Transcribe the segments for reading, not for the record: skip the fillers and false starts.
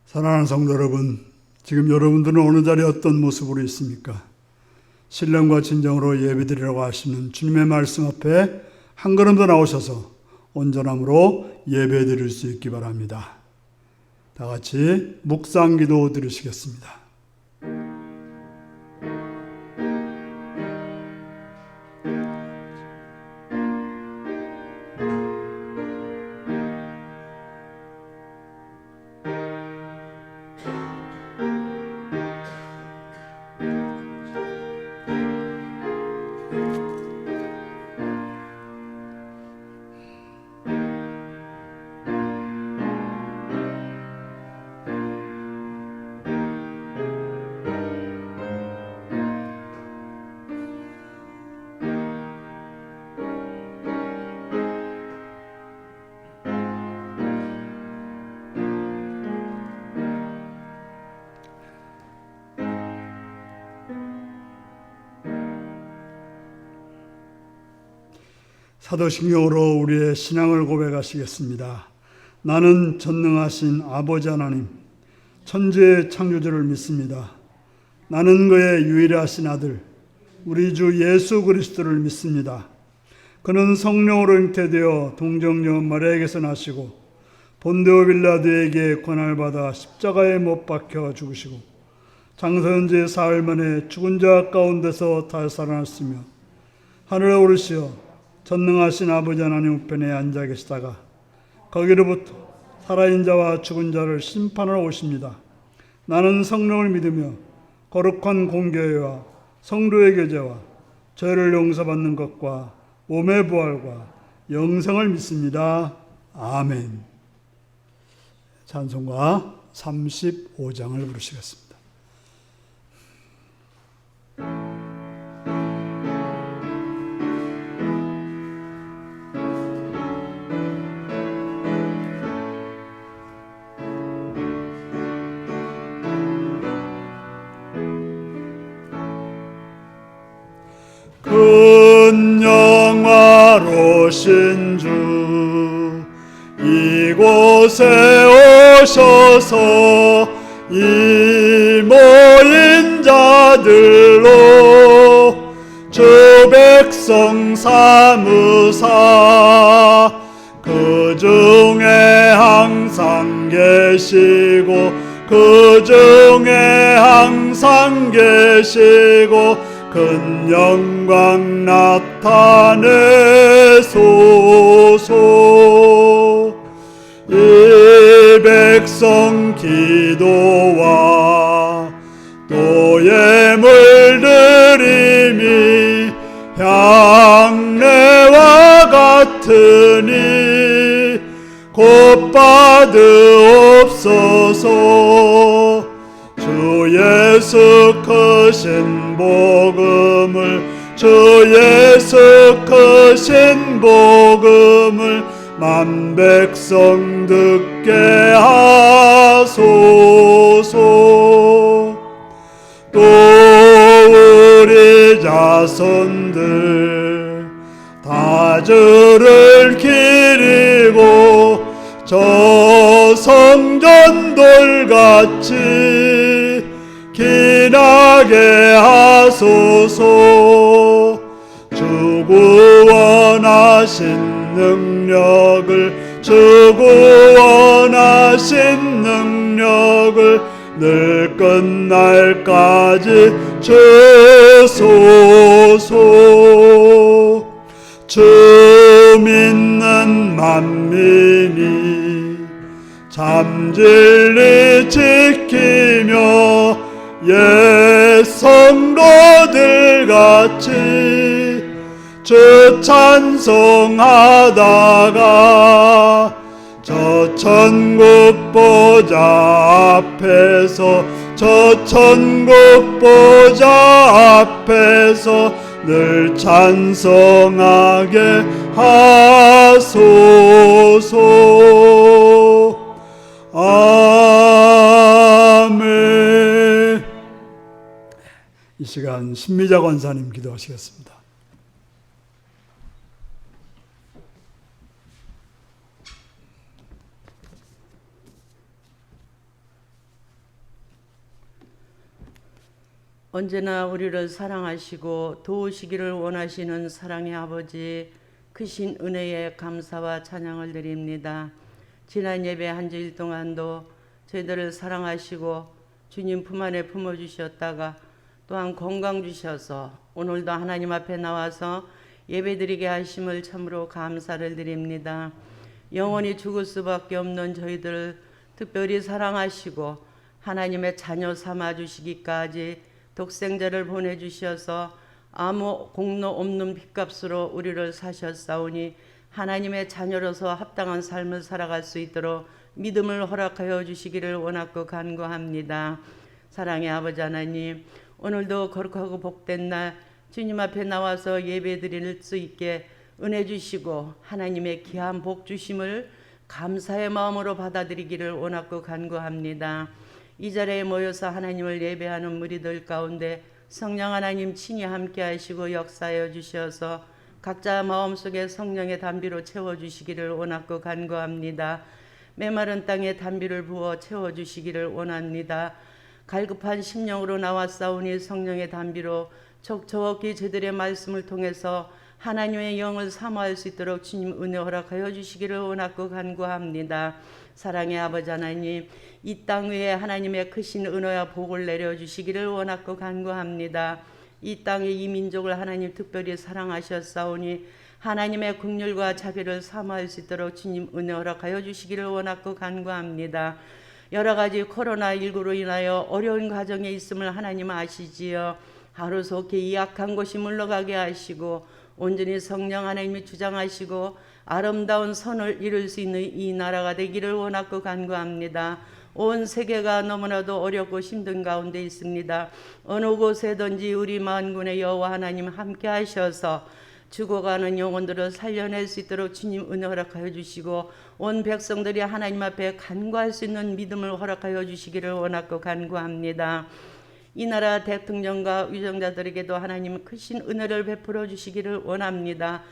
사랑하는 성도 여러분, 지금 여러분들은 어느 자리에 어떤 모습으로 있습니까? 신령과 진정으로 예배드리라고 하시는 주님의 말씀 앞에 한 걸음 더 나오셔서 온전함으로 예배드릴 수 있기 바랍니다. 다 같이 묵상기도 드리시겠습니다. 사도신경으로 우리의 신앙을 고백하시겠습니다. 나는 전능하신 아버지 하나님, 천지의 창조주를 믿습니다. 나는 그의 유일하신 아들, 우리 주 예수 그리스도를 믿습니다. 그는 성령으로 잉태되어 동정녀 마리아에게서 나시고 본디오 빌라도에게 고난을 받아 십자가에 못 박혀 죽으시고 장사한 지 사흘 만에 죽은 자 가운데서 다시 살아났으며 하늘에 오르시어 전능하신 아버지 하나님 우편에 앉아 계시다가 거기로부터 살아있는 자와 죽은 자를 심판하러 오십니다. 나는 성령을 믿으며 거룩한 공교회와 성도의 교제와 죄를 용서받는 것과 몸의 부활과 영생을 믿습니다. 아멘. 찬송가 35장을 부르시겠습니다. 큰 영화로신 주 이곳에 오셔서 이 모인 자들로 주 백성 삼으사 그 중에 항상 계시고 그 중에 항상 계시고 큰 영광 나타내소서. 이 백성 기도와 또 예물 드림이 향내와 같으니 곧 받으옵소서. 주 예수 크신 복음을 주 예수 크신 복음을 만 백성 듣게 하소서. 또 우리 자손들 다 주를 기리고 저 성전돌같이 기나게 하소서. 주 구원하신 능력을 주 구원하신 능력을 늘 끝날까지 주소서. 주 믿는 만민이 참 진리 지키며 옛 성도들 같이 주 찬송하다가 저 천국 보좌 앞에서 저 천국 보좌 앞에서 늘 찬송하게 하소서. 아멘. 이 시간 신미자 권사님 기도하시겠습니다. 언제나 우리를 사랑하시고 도우시기를 원하시는 사랑의 아버지, 크신 은혜에 감사와 찬양을 드립니다. 지난 예배 한 주일 동안도 저희들을 사랑하시고 주님 품 안에 품어주셨다가 또한 건강 주셔서 오늘도 하나님 앞에 나와서 예배드리게 하심을 참으로 감사를 드립니다. 영원히 죽을 수밖에 없는 저희들을 특별히 사랑하시고 하나님의 자녀 삼아주시기까지 독생자를 보내주셔서 아무 공로 없는 빚값으로 우리를 사셨사오니 하나님의 자녀로서 합당한 삶을 살아갈 수 있도록 믿음을 허락하여 주시기를 원하고 간구합니다. 사랑의 아버지 하나님, 오늘도 거룩하고 복된 날 주님 앞에 나와서 예배 드릴 수 있게 은혜 주시고 하나님의 귀한 복 주심을 감사의 마음으로 받아들이기를 원하고 간구합니다. 이 자리에 모여서 하나님을 예배하는 무리들 가운데 성령 하나님 친히 함께 하시고 역사하여 주셔서 각자 마음속에 성령의 담비로 채워주시기를 원하고 간구합니다. 메마른 땅에 담비를 부어 채워주시기를 원합니다. 갈급한 심령으로 나왔사오니 성령의 담비로 촉촉히 저들의 말씀을 통해서 하나님의 영을 사모할 수 있도록 주님 은혜 허락하여 주시기를 원하고 간구합니다. 사랑의 아버지 하나님, 이 땅 위에 하나님의 크신 은혜와 복을 내려주시기를 원하고 간구합니다. 이 땅의 이 민족을 하나님 특별히 사랑하셨사오니 하나님의 긍휼과 자비를 사모할 수 있도록 주님 은혜 허락하여 주시기를 원하고 간구합니다. 여러 가지 코로나19로 인하여 어려운 과정에 있음을 하나님 아시지요. 하루속히 이 악한 것이 물러가게 하시고 온전히 성령 하나님이 주장하시고 아름다운 선을 이룰 수 있는 이 나라가 되기를 원하고 간구합니다. 온 세계가 너무나도 어렵고 힘든 가운데 있습니다. 어느 곳에든지 우리 만군의 여호와 하나님 함께 하셔서 죽어가는 영혼들을 살려낼 수 있도록 주님 은혜 허락하여 주시고 온 백성들이 하나님 앞에 간구할 수 있는 믿음을 허락하여 주시기를 원하고 간구합니다. 이 나라 대통령과 위정자들에게도 하나님 크신 은혜를 베풀어 주시기를 원합니다.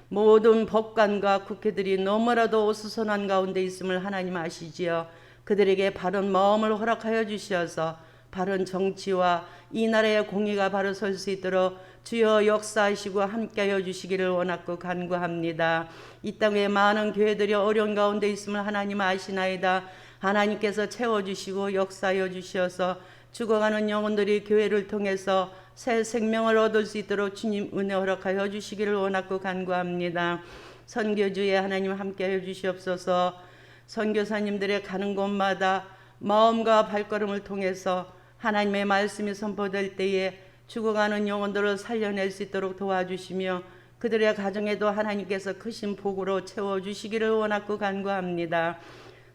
모든 법관과 국회들이 너무나도 어수선한 가운데 있음을 하나님 아시지요. 그들에게 바른 마음을 허락하여 주셔서 바른 정치와 이 나라의 공의가 바로 설 수 있도록 주여 역사하시고 함께하여 주시기를 원하고 간구합니다. 이 땅에 많은 교회들이 어려운 가운데 있음을 하나님 아시나이다. 하나님께서 채워주시고 역사하여 주셔서 죽어가는 영혼들이 교회를 통해서 새 생명을 얻을 수 있도록 주님 은혜 허락하여 주시기를 원하고 간구합니다. 선교주에 하나님 함께하여 주시옵소서. 선교사님들의 가는 곳마다 마음과 발걸음을 통해서 하나님의 말씀이 선포될 때에 죽어가는 영혼들을 살려낼 수 있도록 도와주시며 그들의 가정에도 하나님께서 크신 복으로 채워주시기를 원하고 간구합니다.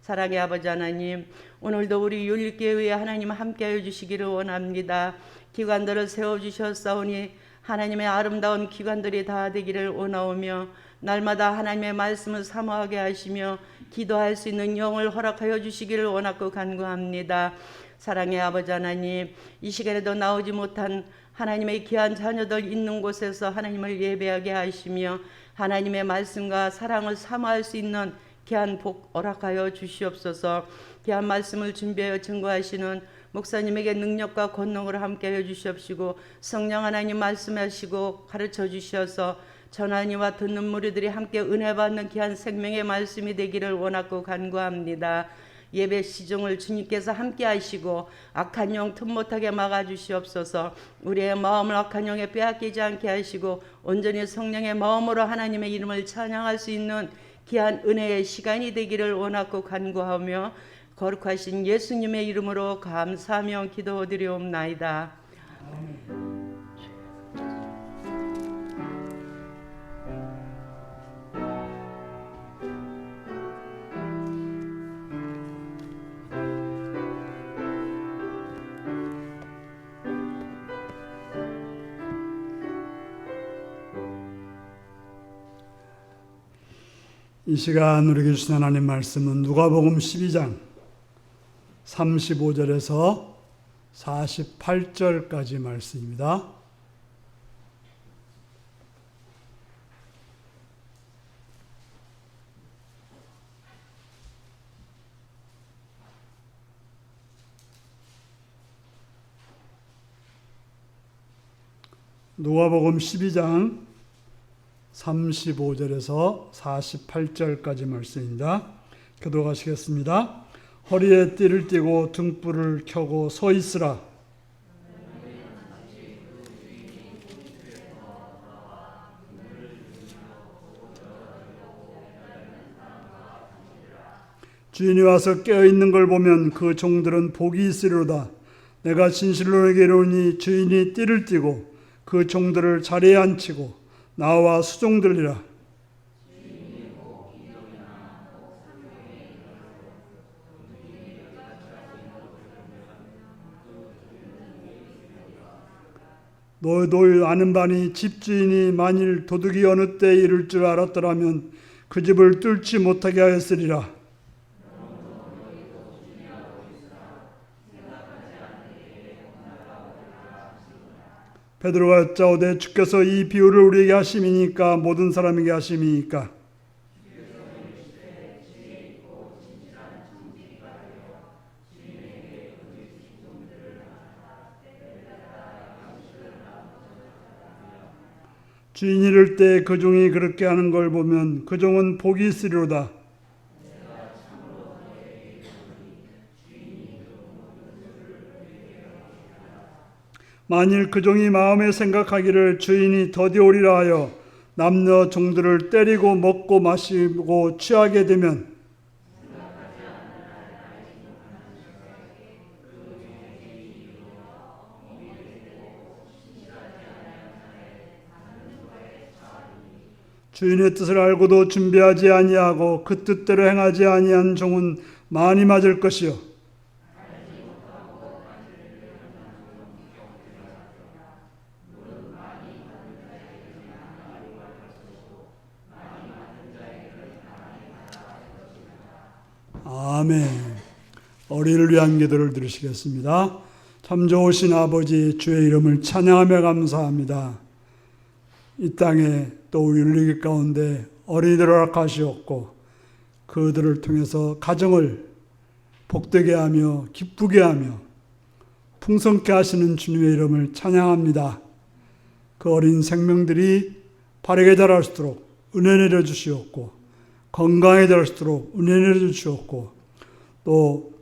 사랑의 아버지 하나님, 오늘도 우리 율리교회에 하나님 함께하여 주시기를 원합니다. 기관들을 세워주셨사오니 하나님의 아름다운 기관들이 다 되기를 원하오며 날마다 하나님의 말씀을 사모하게 하시며 기도할 수 있는 영을 허락하여 주시기를 원하고 간구합니다. 사랑의 아버지 하나님, 이 시간에도 나오지 못한 하나님의 귀한 자녀들 있는 곳에서 하나님을 예배하게 하시며 하나님의 말씀과 사랑을 사모할 수 있는 귀한 복 허락하여 주시옵소서. 귀한 말씀을 준비하여 증거하시는 목사님에게 능력과 권능을 함께하여 주시옵시고 성령 하나님 말씀하시고 가르쳐 주셔서 전하니와 듣는 무리들이 함께 은혜 받는 귀한 생명의 말씀이 되기를 원하고 간구합니다. 예배 시종을 주님께서 함께 하시고 악한 영 틈 못하게 막아주시옵소서. 우리의 마음을 악한 영에 빼앗기지 않게 하시고 온전히 성령의 마음으로 하나님의 이름을 찬양할 수 있는 귀한 은혜의 시간이 되기를 원하고 간구하며 거룩하신 예수님의 이름으로 감사하며 기도드리옵나이다. 이 시간 우리에게 주신 하나님 말씀은 누가복음 12장 35절에서 48절까지 말씀입니다. 누가복음 12장 35절에서 48절까지 말씀입니다. 교독하시겠습니다. 허리에 띠를 띠고 등불을 켜고 서 있으라. 주인이 와서 깨어있는 걸 보면 그 종들은 복이 있으리로다. 내가 진실로 너에게 이르노니 주인이 띠를 띠고 그 종들을 자리에 앉히고 나와 수종들이라. 너희도 아는 바니 집주인이 만일 도둑이 어느 때에 이를 줄 알았더라면 그 집을 뚫지 못하게 하였으리라. 베드로가 여짜오되 주께서 이 비유를 우리에게 하심이니까 모든 사람에게 하심이니까. 주인이 이를 때 그 종이 그렇게 하는 걸 보면 그 종은 복이 있으리로다. 만일 그 종이 마음에 생각하기를 주인이 더디 오리라 하여 남녀 종들을 때리고 먹고 마시고 취하게 되면 주인의 뜻을 알고도 준비하지 아니하고 그 뜻대로 행하지 아니한 종은 많이 맞을 것이요. 아멘. 어린이를 위한 기도를 드리시겠습니다. 참 좋으신 아버지, 주의 이름을 찬양하며 감사합니다. 이 땅에 또 우리 윤리교 가운데 어린이들을 허락하시었고 그들을 통해서 가정을 복되게 하며 기쁘게 하며 풍성케 하시는 주님의 이름을 찬양합니다. 그 어린 생명들이 바르게 자랄 수 있도록 은혜 내려주시옵고 건강에 자랄 수 있도록 은혜 내려주시옵고 또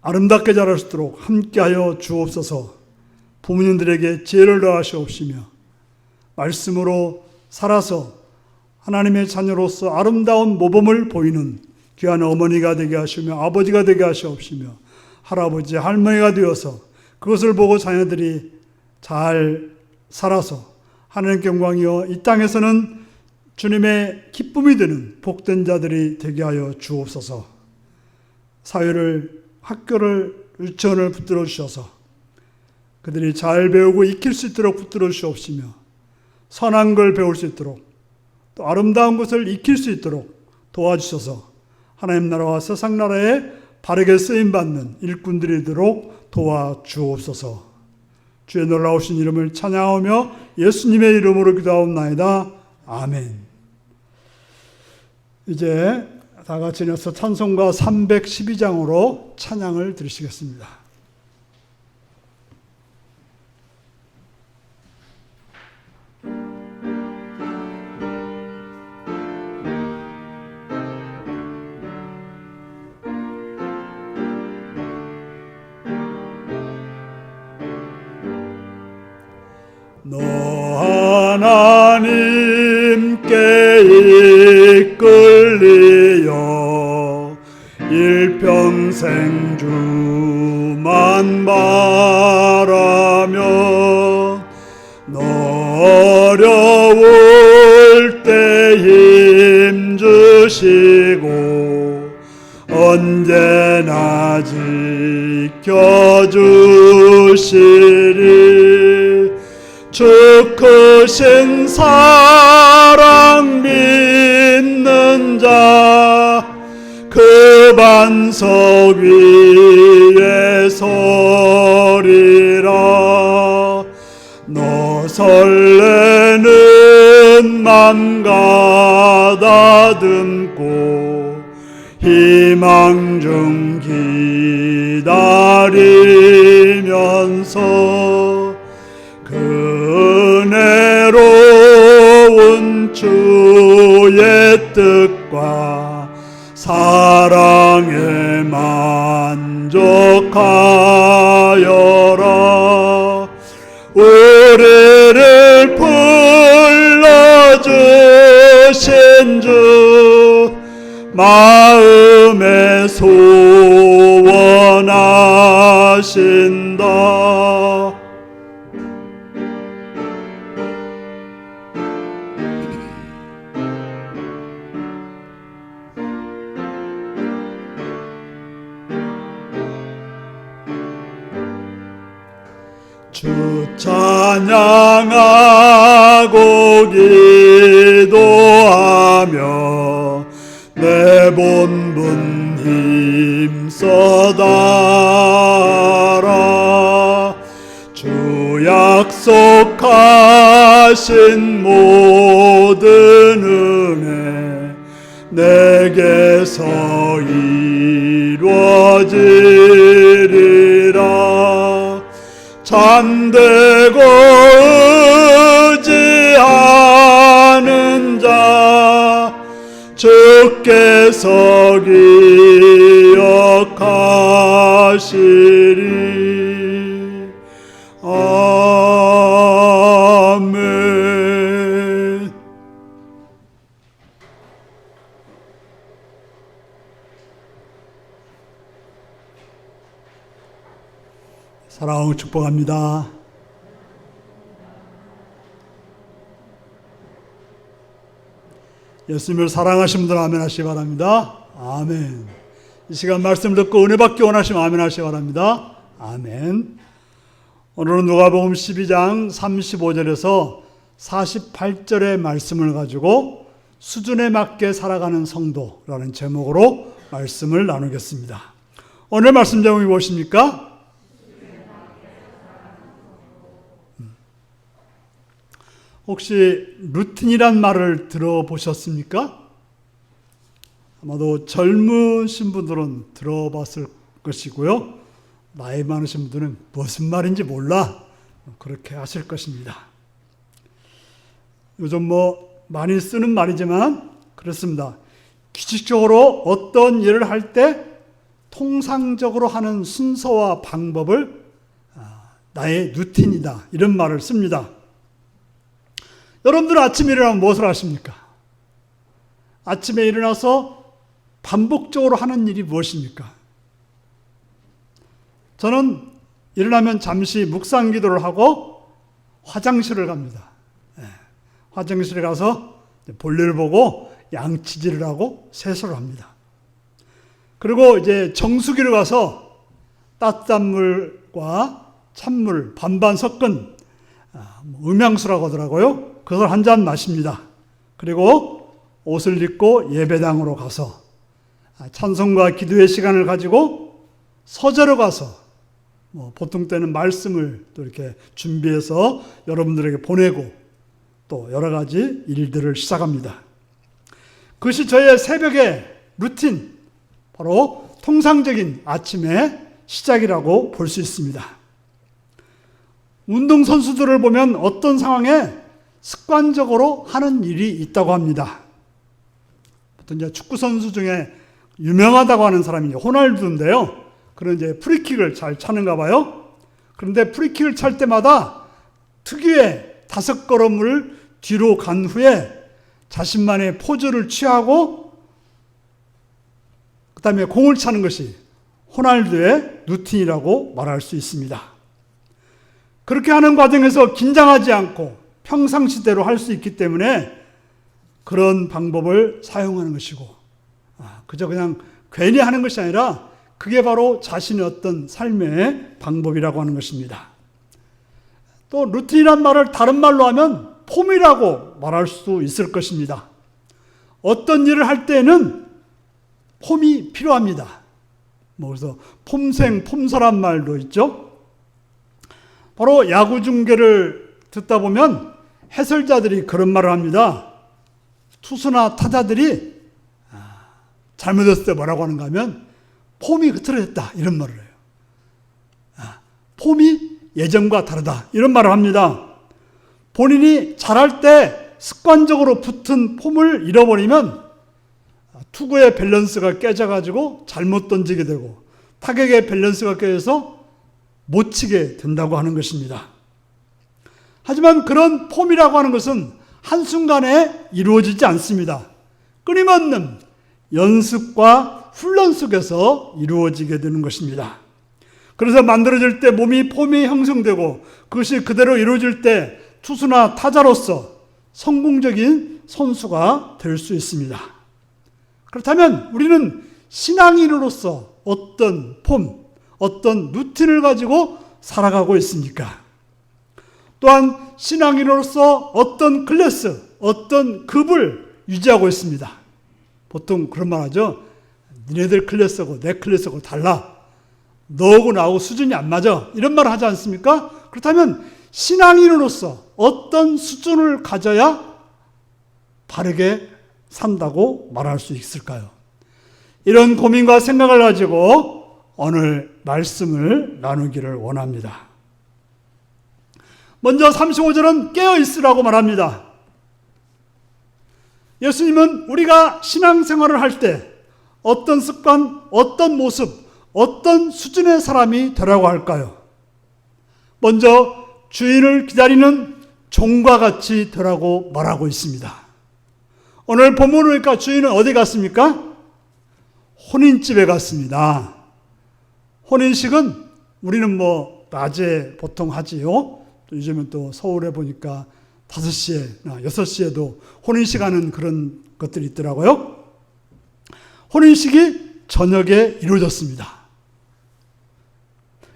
아름답게 자랄 수 있도록 함께하여 주옵소서. 부모님들에게 지혜를 더하시옵시며 말씀으로 살아서 하나님의 자녀로서 아름다운 모범을 보이는 귀한 어머니가 되게 하시며 아버지가 되게 하시옵시며 할아버지 할머니가 되어서 그것을 보고 자녀들이 잘 살아서 하나님께 영광이여 이 땅에서는 주님의 기쁨이 되는 복된 자들이 되게 하여 주옵소서. 사회를 학교를 유치원을 붙들어 주셔서 그들이 잘 배우고 익힐 수 있도록 붙들어 주시옵시며 선한 걸 배울 수 있도록 또 아름다운 것을 익힐 수 있도록 도와주셔서 하나님 나라와 세상 나라에 바르게 쓰임받는 일꾼들이 되도록 도와주옵소서. 주의 놀라우신 이름을 찬양하며 예수님의 이름으로 기도하옵나이다. 아멘. 이제 다 같이 일어나서 찬송가 312장으로 찬양을 드리시겠습니다. 너 하나님께 이끌리어 일평생 주만 바라며 너 어려울 때 힘 주시고 언제나 지켜주시리. 주 크신 사랑 믿는 자 그 반석 위에 서리라. 너 설레는 맘 가다듬고 희망 중 기다리면서 주의 뜻과 사랑에 만족하여라. 우리를 불러주신 주 마음에 소원하신다. 주 찬양하고 기도하며 내 본분 힘써 다하라. 주 약속하신 모든 은혜 내게서 이루어지리라. 잠들고 의지하는 자 주께서 기억하시리. 아멘. 사랑하고 축복합니다. 예수님을 사랑하시는 분들 아멘 하시기 바랍니다. 아멘. 이 시간 말씀을 듣고 은혜 받기 원하시면 아멘 하시기 바랍니다. 아멘. 오늘은 누가복음 12장 35절에서 48절의 말씀을 가지고 수준에 맞게 살아가는 성도라는 제목으로 말씀을 나누겠습니다. 오늘 말씀 제목이 무엇입니까? 혹시 루틴이란 말을 들어보셨습니까? 아마도 젊으신 분들은 들어봤을 것이고요. 나이 많으신 분들은 무슨 말인지 몰라 그렇게 하실 것입니다. 요즘 많이 쓰는 말이지만 그렇습니다. 규칙적으로 어떤 일을 할 때 통상적으로 하는 순서와 방법을 나의 루틴이다 이런 말을 씁니다. 여러분들은 아침에 일어나면 무엇을 하십니까? 아침에 일어나서 반복적으로 하는 일이 무엇입니까? 저는 일어나면 잠시 묵상 기도를 하고 화장실을 갑니다. 화장실에 가서 볼일을 보고 양치질을 하고 세수를 합니다. 그리고 이제 정수기를 가서 따뜻한 물과 찬물 반반 섞은 음향수라고 하더라고요. 그걸 한 잔 마십니다. 그리고 옷을 입고 예배당으로 가서 찬송과 기도의 시간을 가지고 서재로 가서 보통 때는 말씀을 또 이렇게 준비해서 여러분들에게 보내고 또 여러 가지 일들을 시작합니다. 그것이 저의 새벽의 루틴, 바로 통상적인 아침의 시작이라고 볼 수 있습니다. 운동선수들을 보면 어떤 상황에 습관적으로 하는 일이 있다고 합니다. 보통 이제 축구선수 중에 유명하다고 하는 사람이 호날두인데요. 그런 이제 프리킥을 잘 차는가 봐요. 그런데 프리킥을 찰 때마다 특유의 5걸음을 뒤로 간 후에 자신만의 포즈를 취하고 그 다음에 공을 차는 것이 호날두의 루틴이라고 말할 수 있습니다. 그렇게 하는 과정에서 긴장하지 않고 평상시대로 할 수 있기 때문에 그런 방법을 사용하는 것이고 그저 그냥 괜히 하는 것이 아니라 그게 바로 자신의 어떤 삶의 방법이라고 하는 것입니다. 또 루틴이란 말을 다른 말로 하면 폼이라고 말할 수 있을 것입니다. 어떤 일을 할 때는 폼이 필요합니다. 그래서 폼생, 폼사란 말도 있죠. 바로 야구 중계를 듣다 보면 해설자들이 그런 말을 합니다. 투수나 타자들이 잘못했을 때 뭐라고 하는가 하면 폼이 흐트러졌다 이런 말을 해요. 폼이 예전과 다르다 이런 말을 합니다. 본인이 잘할 때 습관적으로 붙은 폼을 잃어버리면 투구의 밸런스가 깨져가지고 잘못 던지게 되고 타격의 밸런스가 깨져서 못 치게 된다고 하는 것입니다. 하지만 그런 폼이라고 하는 것은 한순간에 이루어지지 않습니다. 끊임없는 연습과 훈련 속에서 이루어지게 되는 것입니다. 그래서 만들어질 때 폼이 형성되고 그것이 그대로 이루어질 때 투수나 타자로서 성공적인 선수가 될 수 있습니다. 그렇다면 우리는 신앙인으로서 어떤 폼, 어떤 루틴을 가지고 살아가고 있습니까? 또한 신앙인으로서 어떤 클래스, 어떤 급을 유지하고 있습니다. 보통 그런 말 하죠. 니네들 클래스하고 내 클래스하고 달라. 너하고 나하고 수준이 안 맞아. 이런 말을 하지 않습니까? 그렇다면 신앙인으로서 어떤 수준을 가져야 바르게 산다고 말할 수 있을까요? 이런 고민과 생각을 가지고 오늘 말씀을 나누기를 원합니다. 먼저 35절은 깨어있으라고 말합니다. 예수님은 우리가 신앙생활을 할 때 어떤 습관, 어떤 모습, 어떤 수준의 사람이 되라고 할까요? 먼저 주인을 기다리는 종과 같이 되라고 말하고 있습니다. 오늘 본문을 보니까 주인은 어디 갔습니까? 혼인집에 갔습니다. 혼인식은 우리는 낮에 보통 하지요. 또 요즘은 또 서울에 보니까 5시에, 6시에도 혼인식 하는 그런 것들이 있더라고요. 혼인식이 저녁에 이루어졌습니다.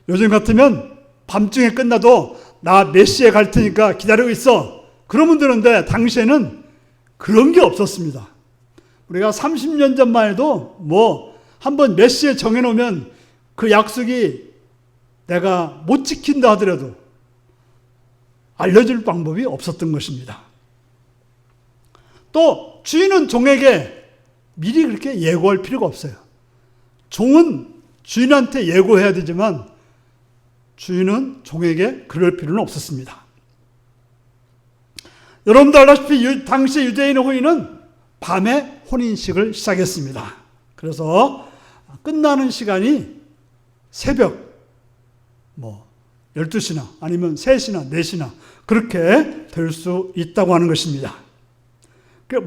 요즘 같으면 밤중에 끝나도 나 몇 시에 갈 테니까 기다리고 있어. 그러면 되는데 당시에는 그런 게 없었습니다. 우리가 30년 전만 해도 한번 몇 시에 정해놓으면 그 약속이 내가 못 지킨다 하더라도 알려줄 방법이 없었던 것입니다. 또 주인은 종에게 미리 그렇게 예고할 필요가 없어요. 종은 주인한테 예고해야 되지만 주인은 종에게 그럴 필요는 없었습니다. 여러분도 알다시피 당시 유대인의 혼인은 밤에 혼인식을 시작했습니다. 그래서 끝나는 시간이 새벽 12시나 아니면 3시나 4시나 그렇게 될 수 있다고 하는 것입니다.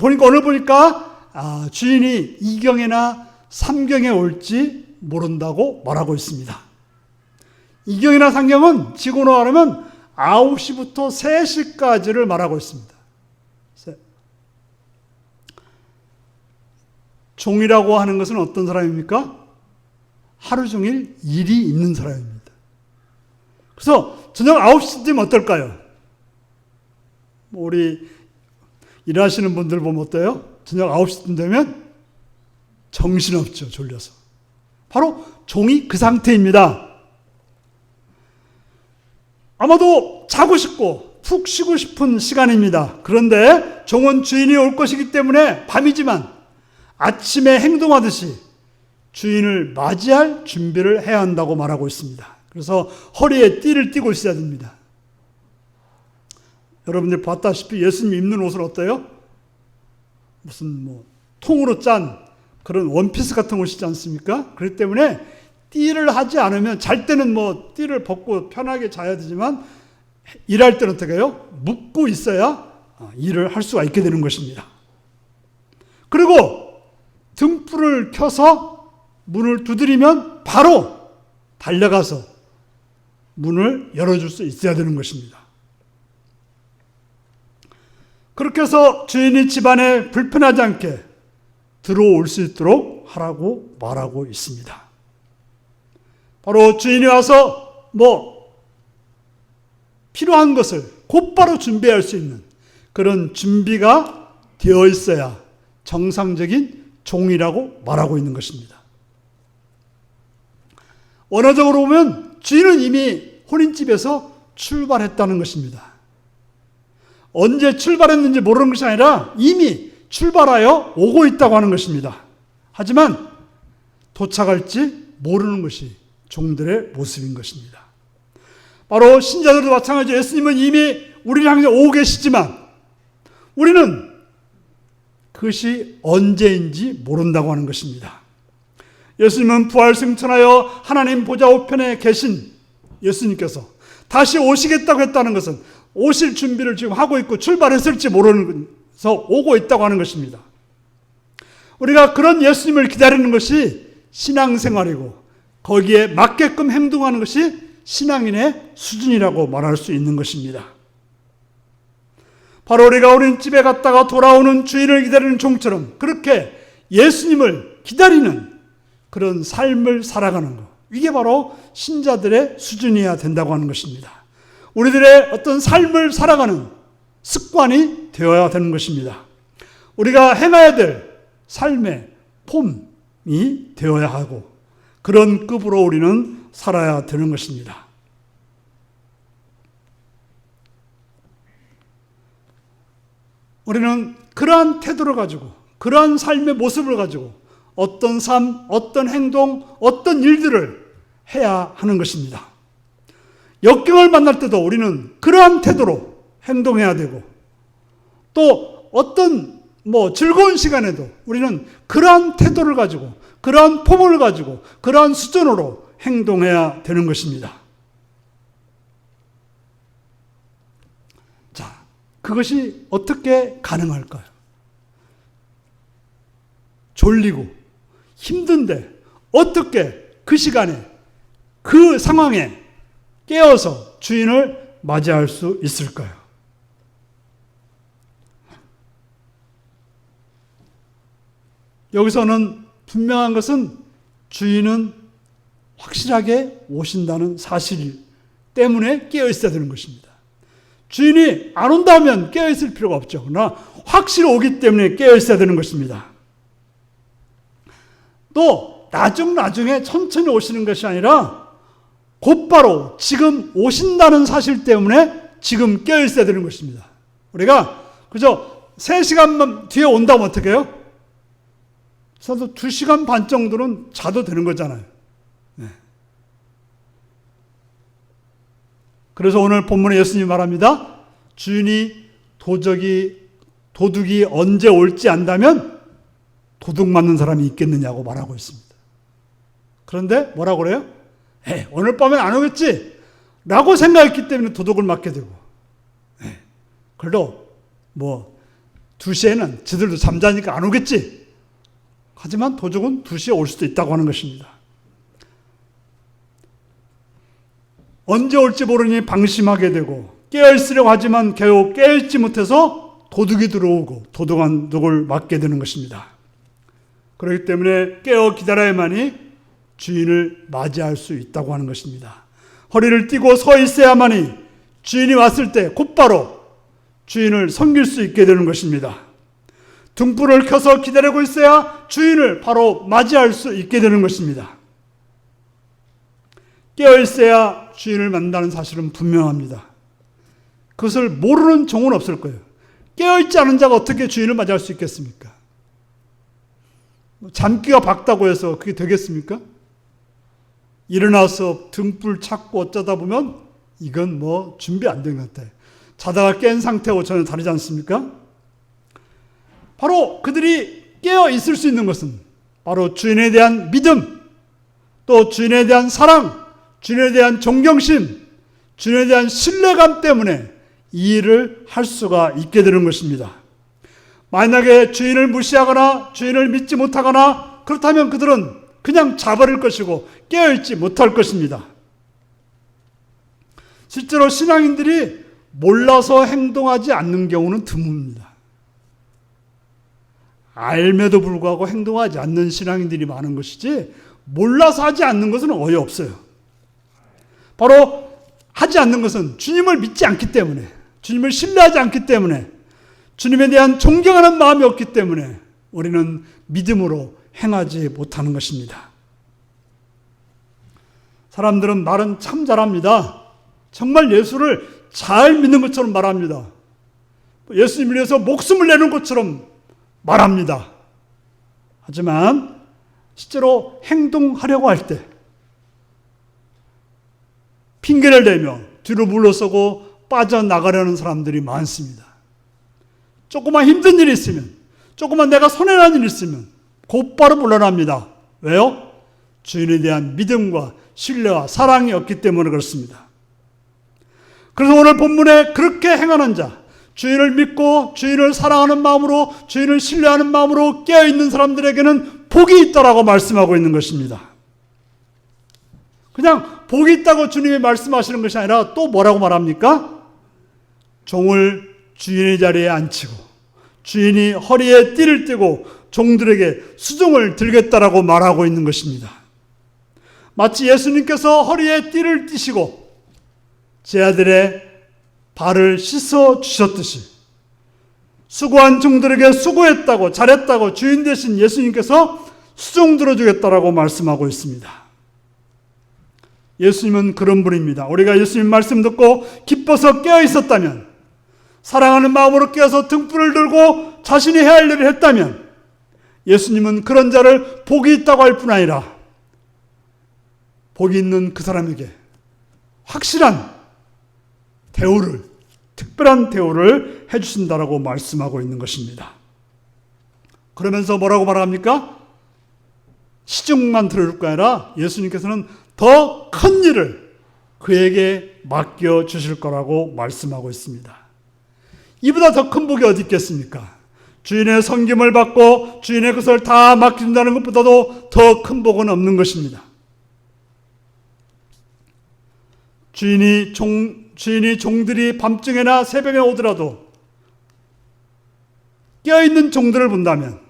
오늘 보니까 주인이 2경이나 3경에 올지 모른다고 말하고 있습니다. 2경이나 3경은 지구로 말하면 9시부터 3시까지를 말하고 있습니다. 종이라고 하는 것은 어떤 사람입니까? 하루 종일 일이 있는 사람입니다. 그래서 저녁 9시쯤 어떨까요? 우리 일하시는 분들 보면 어때요? 저녁 9시쯤 되면 정신없죠. 졸려서. 바로 종이 그 상태입니다. 아마도 자고 싶고 푹 쉬고 싶은 시간입니다. 그런데 종은 주인이 올 것이기 때문에 밤이지만 아침에 행동하듯이 주인을 맞이할 준비를 해야 한다고 말하고 있습니다. 그래서 허리에 띠를 띠고 있어야 됩니다. 여러분들 봤다시피 예수님 입는 옷은 어때요? 무슨 통으로 짠 그런 원피스 같은 옷이지 않습니까? 그렇기 때문에 띠를 하지 않으면 잘 때는 띠를 벗고 편하게 자야 되지만 일할 때는 어떻게 해요? 묶고 있어야 일을 할 수가 있게 되는 것입니다. 그리고 등불을 켜서 문을 두드리면 바로 달려가서 문을 열어줄 수 있어야 되는 것입니다. 그렇게 해서 주인이 집안에 불편하지 않게 들어올 수 있도록 하라고 말하고 있습니다. 바로 주인이 와서 필요한 것을 곧바로 준비할 수 있는 그런 준비가 되어 있어야 정상적인 종이라고 말하고 있는 것입니다. 원어적으로 보면 주인은 이미 혼인집에서 출발했다는 것입니다. 언제 출발했는지 모르는 것이 아니라 이미 출발하여 오고 있다고 하는 것입니다. 하지만 도착할지 모르는 것이 종들의 모습인 것입니다. 바로 신자들도 마찬가지로 예수님은 이미 우리를 향해 오고 계시지만 우리는 그것이 언제인지 모른다고 하는 것입니다. 예수님은 부활 승천하여 하나님 보좌 우편에 계신 예수님께서 다시 오시겠다고 했다는 것은 오실 준비를 지금 하고 있고 출발했을지 모르면서 오고 있다고 하는 것입니다. 우리가 그런 예수님을 기다리는 것이 신앙생활이고 거기에 맞게끔 행동하는 것이 신앙인의 수준이라고 말할 수 있는 것입니다. 바로 우리가 어린집에 갔다가 돌아오는 주인을 기다리는 종처럼 그렇게 예수님을 기다리는 그런 삶을 살아가는 것, 이게 바로 신자들의 수준이어야 된다고 하는 것입니다. 우리들의 어떤 삶을 살아가는 습관이 되어야 되는 것입니다. 우리가 행해야 될 삶의 폼이 되어야 하고 그런 급으로 우리는 살아야 되는 것입니다. 우리는 그러한 태도를 가지고 그러한 삶의 모습을 가지고 어떤 삶, 어떤 행동, 어떤 일들을 해야 하는 것입니다. 역경을 만날 때도 우리는 그러한 태도로 행동해야 되고 또 어떤 즐거운 시간에도 우리는 그러한 태도를 가지고 그러한 폼을 가지고 그러한 수준으로 행동해야 되는 것입니다. 자, 그것이 어떻게 가능할까요? 졸리고 힘든데 어떻게 그 시간에 그 상황에 깨어서 주인을 맞이할 수 있을까요? 여기서는 분명한 것은 주인은 확실하게 오신다는 사실 때문에 깨어 있어야 되는 것입니다. 주인이 안 온다면 깨어 있을 필요가 없죠. 그러나 확실히 오기 때문에 깨어 있어야 되는 것입니다. 또 나중에 천천히 오시는 것이 아니라 곧바로 지금 오신다는 사실 때문에 지금 깨어 있어야 되는 것입니다. 우리가 그저 3시간만 뒤에 온다면 어떻게 해요? 그래서 2시간 반 정도는 자도 되는 거잖아요. 네. 그래서 오늘 본문에 예수님이 말합니다. 주인이 도둑이 언제 올지 안다면 도둑 맞는 사람이 있겠느냐고 말하고 있습니다. 그런데 뭐라고 그래요? 오늘 밤엔 안 오겠지? 라고 생각했기 때문에 도둑을 맞게 되고, 그래도 2시에는 저들도 잠자니까 안 오겠지? 하지만 도둑은 2시에 올 수도 있다고 하는 것입니다. 언제 올지 모르니 방심하게 되고 깨어있으려고 하지만 겨우 깨어있지 못해서 도둑이 들어오고 도둑을 맞게 되는 것입니다. 그렇기 때문에 깨어 기다려야만이 주인을 맞이할 수 있다고 하는 것입니다. 허리를 띠고 서 있어야만이 주인이 왔을 때 곧바로 주인을 섬길 수 있게 되는 것입니다. 등불을 켜서 기다리고 있어야 주인을 바로 맞이할 수 있게 되는 것입니다. 깨어 있어야 주인을 만나는 사실은 분명합니다. 그것을 모르는 종은 없을 거예요. 깨어있지 않은 자가 어떻게 주인을 맞이할 수 있겠습니까? 잠기가 밝다고 해서 그게 되겠습니까? 일어나서 등불 찾고 어쩌다 보면 이건 준비 안 된 것 같아. 자다가 깬 상태하고 전혀 다르지 않습니까? 바로 그들이 깨어 있을 수 있는 것은 바로 주인에 대한 믿음, 또 주인에 대한 사랑, 주인에 대한 존경심, 주인에 대한 신뢰감 때문에 이 일을 할 수가 있게 되는 것입니다. 만약에 주인을 무시하거나 주인을 믿지 못하거나 그렇다면 그들은 그냥 자버릴 것이고 깨어있지 못할 것입니다. 실제로 신앙인들이 몰라서 행동하지 않는 경우는 드뭅니다. 알매도 불구하고 행동하지 않는 신앙인들이 많은 것이지 몰라서 하지 않는 것은 거의 없어요. 바로 하지 않는 것은 주님을 믿지 않기 때문에, 주님을 신뢰하지 않기 때문에, 주님에 대한 존경하는 마음이 없기 때문에 우리는 믿음으로 행하지 못하는 것입니다. 사람들은 말은 참 잘합니다. 정말 예수를 잘 믿는 것처럼 말합니다. 예수님을 위해서 목숨을 내는 것처럼 말합니다. 하지만 실제로 행동하려고 할 때 핑계를 대며 뒤로 물러서고 빠져나가려는 사람들이 많습니다. 조그만 힘든 일이 있으면, 조그만 내가 손해난 일이 있으면 곧바로 물러납니다. 왜요? 주인에 대한 믿음과 신뢰와 사랑이 없기 때문에 그렇습니다. 그래서 오늘 본문에 그렇게 행하는 자, 주인을 믿고 주인을 사랑하는 마음으로, 주인을 신뢰하는 마음으로 깨어있는 사람들에게는 복이 있다라고 말씀하고 있는 것입니다. 그냥 복이 있다고 주님이 말씀하시는 것이 아니라 또 뭐라고 말합니까? 종을 주인의 자리에 앉히고 주인이 허리에 띠를 띠고 종들에게 수종을 들겠다라고 말하고 있는 것입니다. 마치 예수님께서 허리에 띠를 띠시고 제 아들의 발을 씻어 주셨듯이 수고한 종들에게 수고했다고, 잘했다고 주인 되신 예수님께서 수종 들어주겠다라고 말씀하고 있습니다. 예수님은 그런 분입니다. 우리가 예수님 말씀 듣고 기뻐서 깨어 있었다면, 사랑하는 마음으로 깨어서 등불을 들고 자신이 해야 할 일을 했다면, 예수님은 그런 자를 복이 있다고 할 뿐 아니라 복이 있는 그 사람에게 확실한 대우를, 특별한 대우를 해주신다라고 말씀하고 있는 것입니다. 그러면서 뭐라고 말합니까? 시중만 들어줄 거 아니라 예수님께서는 더 큰 일을 그에게 맡겨주실 거라고 말씀하고 있습니다. 이보다 더 큰 복이 어디 있겠습니까? 주인의 섬김을 받고 주인의 것을 다 맡긴다는 것보다도 더 큰 복은 없는 것입니다. 주인이 종들이 밤중에나 새벽에 오더라도 깨어있는 종들을 본다면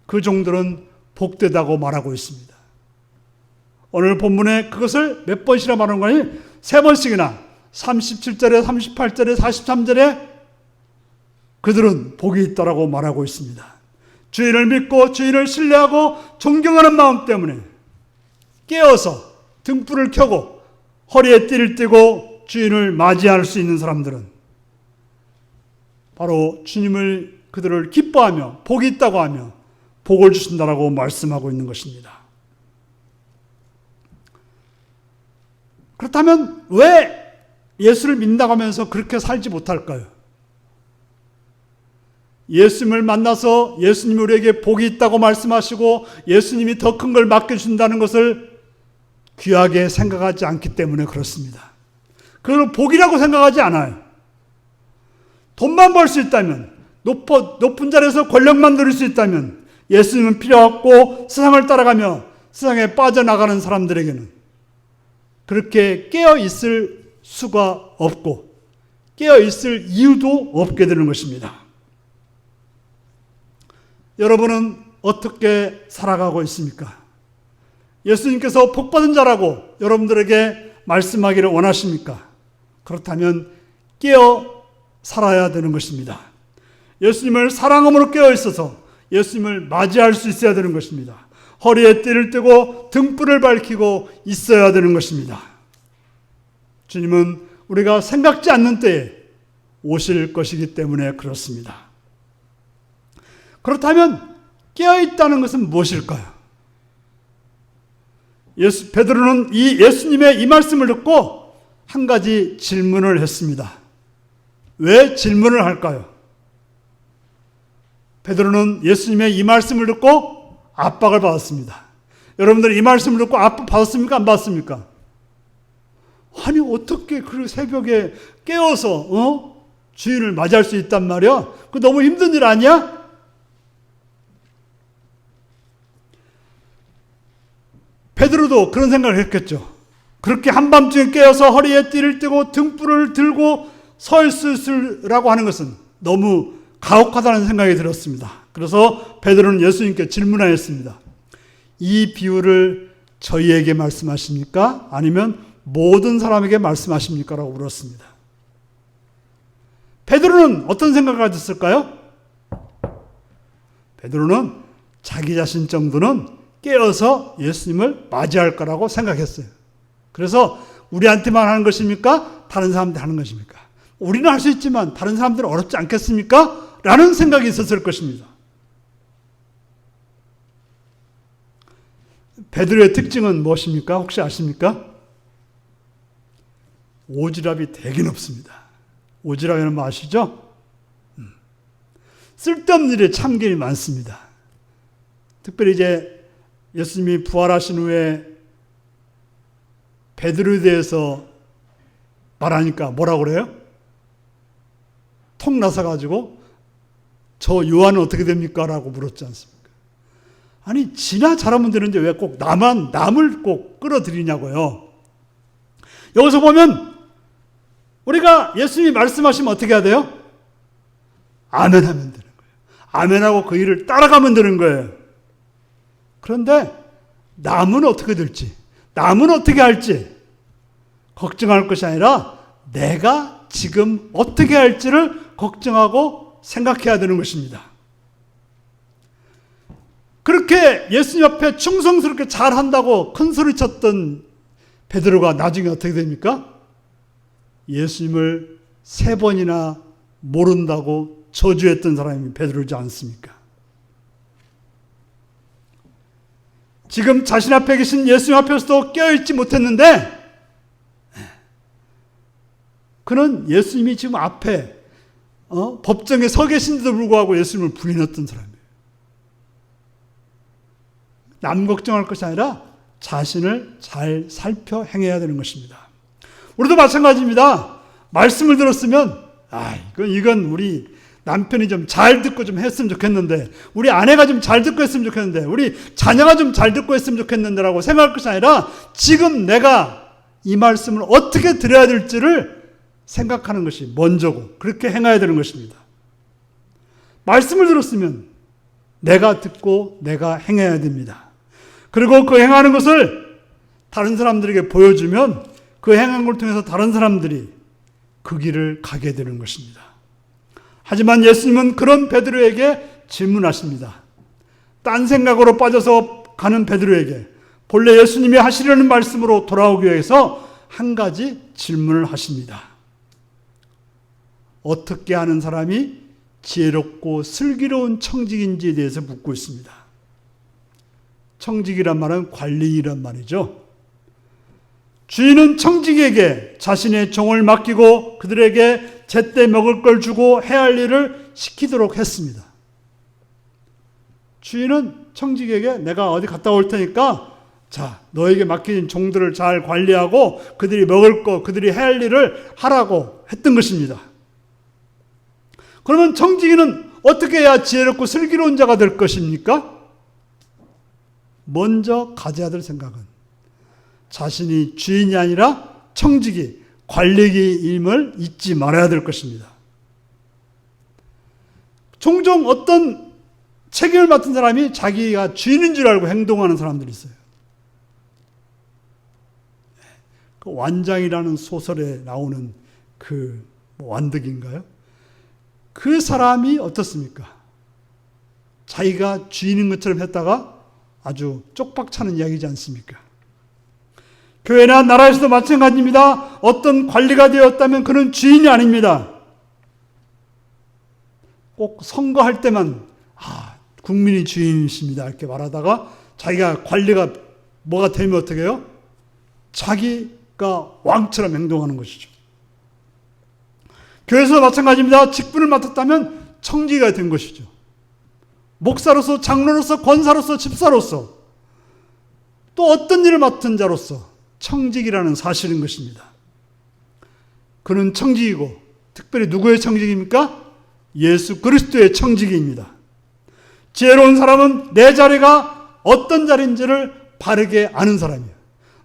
그 종들은 복되다고 말하고 있습니다. 오늘 본문에 그것을 몇 번씩이나 말하는 거니? 3번씩이나 37절에 38절에 43절에 그들은 복이 있다라고 말하고 있습니다. 주인을 믿고 주인을 신뢰하고 존경하는 마음 때문에 깨어서 등불을 켜고 허리에 띠를 띠고 주인을 맞이할 수 있는 사람들은 바로 주님을, 그들을 기뻐하며 복이 있다고 하며 복을 주신다라고 말씀하고 있는 것입니다. 그렇다면 왜 예수를 믿는다고 하면서 그렇게 살지 못할까요? 예수님을 만나서 예수님이 우리에게 복이 있다고 말씀하시고 예수님이 더 큰 걸 맡겨준다는 것을 귀하게 생각하지 않기 때문에 그렇습니다. 그걸 복이라고 생각하지 않아요. 돈만 벌 수 있다면, 높은 자리에서 권력만 누릴 수 있다면 예수님은 필요 없고 세상을 따라가며 세상에 빠져나가는 사람들에게는 그렇게 깨어있을 수가 없고 깨어있을 이유도 없게 되는 것입니다. 여러분은 어떻게 살아가고 있습니까? 예수님께서 복받은 자라고 여러분들에게 말씀하기를 원하십니까? 그렇다면 깨어 살아야 되는 것입니다. 예수님을 사랑함으로 깨어 있어서 예수님을 맞이할 수 있어야 되는 것입니다. 허리에 띠를 띠고 등불을 밝히고 있어야 되는 것입니다. 주님은 우리가 생각지 않는 때에 오실 것이기 때문에 그렇습니다. 그렇다면 깨어있다는 것은 무엇일까요? 베드로는 이 예수님의 이 말씀을 듣고 한 가지 질문을 했습니다. 왜 질문을 할까요? 베드로는 예수님의 이 말씀을 듣고 압박을 받았습니다. 여러분들 이 말씀을 듣고 압박 받았습니까? 안 받았습니까? 아니 어떻게 그 새벽에 깨어서 주인을 맞이할 수 있단 말이야? 그거 너무 힘든 일 아니야? 베드로도 그런 생각을 했겠죠. 그렇게 한밤중에 깨어서 허리에 띠를 띠고 등불을 들고 서 있으라고 하는 것은 너무 가혹하다는 생각이 들었습니다. 그래서 베드로는 예수님께 질문하였습니다. 이 비유를 저희에게 말씀하십니까? 아니면 모든 사람에게 말씀하십니까? 라고 물었습니다. 베드로는 어떤 생각을 가졌을까요? 베드로는 자기 자신 정도는 깨어서 예수님을 맞이할 거라고 생각했어요. 그래서 우리한테만 하는 것입니까? 다른 사람들 하는 것입니까? 우리는 할 수 있지만 다른 사람들은 어렵지 않겠습니까? 라는 생각이 있었을 것입니다. 베드로의 특징은 무엇입니까? 혹시 아십니까? 오지랖이 되게 높습니다. 오지랖이라는 거 아시죠? 쓸데없는 일에 참견이 많습니다. 특별히 이제 예수님이 부활하신 후에 베드로에 대해서 말하니까 뭐라고 그래요? 통 나서가지고 저 요한은 어떻게 됩니까? 라고 물었지 않습니까? 아니 지나 잘하면 되는데 왜 꼭 남을 꼭 끌어들이냐고요. 여기서 보면 우리가 예수님이 말씀하시면 어떻게 해야 돼요? 아멘 하면 되는 거예요. 아멘하고 그 일을 따라가면 되는 거예요. 그런데 남은 어떻게 될지, 남은 어떻게 할지 걱정할 것이 아니라 내가 지금 어떻게 할지를 걱정하고 생각해야 되는 것입니다. 그렇게 예수님 앞에 충성스럽게 잘한다고 큰 소리 쳤던 베드로가 나중에 어떻게 됩니까? 예수님을 3번이나 모른다고 저주했던 사람이 베드로지 않습니까? 지금 자신 앞에 계신 예수님 앞에서도 깨어있지 못했는데 그는 예수님이 지금 앞에 법정에 서 계신데도 불구하고 예수님을 부인했던 사람이에요. 남 걱정할 것이 아니라 자신을 잘 살펴 행해야 되는 것입니다. 우리도 마찬가지입니다. 말씀을 들었으면 이건 우리 남편이 좀 잘 듣고 좀 했으면 좋겠는데, 우리 아내가 좀 잘 듣고 했으면 좋겠는데, 우리 자녀가 좀 잘 듣고 했으면 좋겠는데 라고 생각할 것이 아니라 지금 내가 이 말씀을 어떻게 들어야 될지를 생각하는 것이 먼저고 그렇게 행해야 되는 것입니다. 말씀을 들었으면 내가 듣고 내가 행해야 됩니다. 그리고 그 행하는 것을 다른 사람들에게 보여주면 그 행한 걸 통해서 다른 사람들이 그 길을 가게 되는 것입니다. 하지만 예수님은 그런 베드로에게 질문하십니다. 딴 생각으로 빠져서 가는 베드로에게 본래 예수님이 하시려는 말씀으로 돌아오기 위해서 한 가지 질문을 하십니다. 어떻게 하는 사람이 지혜롭고 슬기로운 청직인지에 대해서 묻고 있습니다. 청직이란 말은 관리인이란 말이죠. 주인은 청직에게 자신의 종을 맡기고 그들에게 제때 먹을 걸 주고 해야 할 일을 시키도록 했습니다. 주인은 청직에게 내가 어디 갔다 올 테니까 자, 너에게 맡긴 종들을 잘 관리하고 그들이 먹을 거, 그들이 해야 할 일을 하라고 했던 것입니다. 그러면 청지기는 어떻게 해야 지혜롭고 슬기로운 자가 될 것입니까? 먼저 가져야 될 생각은 자신이 주인이 아니라 청지기, 관리기임을 잊지 말아야 될 것입니다. 종종 어떤 책임을 맡은 사람이 자기가 주인인 줄 알고 행동하는 사람들이 있어요. 그 완장이라는 소설에 나오는 그 완득인가요? 그 사람이 어떻습니까? 자기가 주인인 것처럼 했다가 아주 쪽박차는 이야기지 않습니까? 교회나 나라에서도 마찬가지입니다. 어떤 관리가 되었다면 그는 주인이 아닙니다. 꼭 선거할 때만 국민이 주인이십니다 이렇게 말하다가 자기가 관리가 뭐가 되면 어떻게 해요? 자기가 왕처럼 행동하는 것이죠. 교회에서도 마찬가지입니다. 직분을 맡았다면 청지기가 된 것이죠. 목사로서, 장로로서, 권사로서, 집사로서 또 어떤 일을 맡은 자로서 청직이라는 사실인 것입니다. 그는 청직이고 특별히 누구의 청직입니까? 예수 그리스도의 청직입니다. 지혜로운 사람은 내 자리가 어떤 자리인지를 바르게 아는 사람이에요.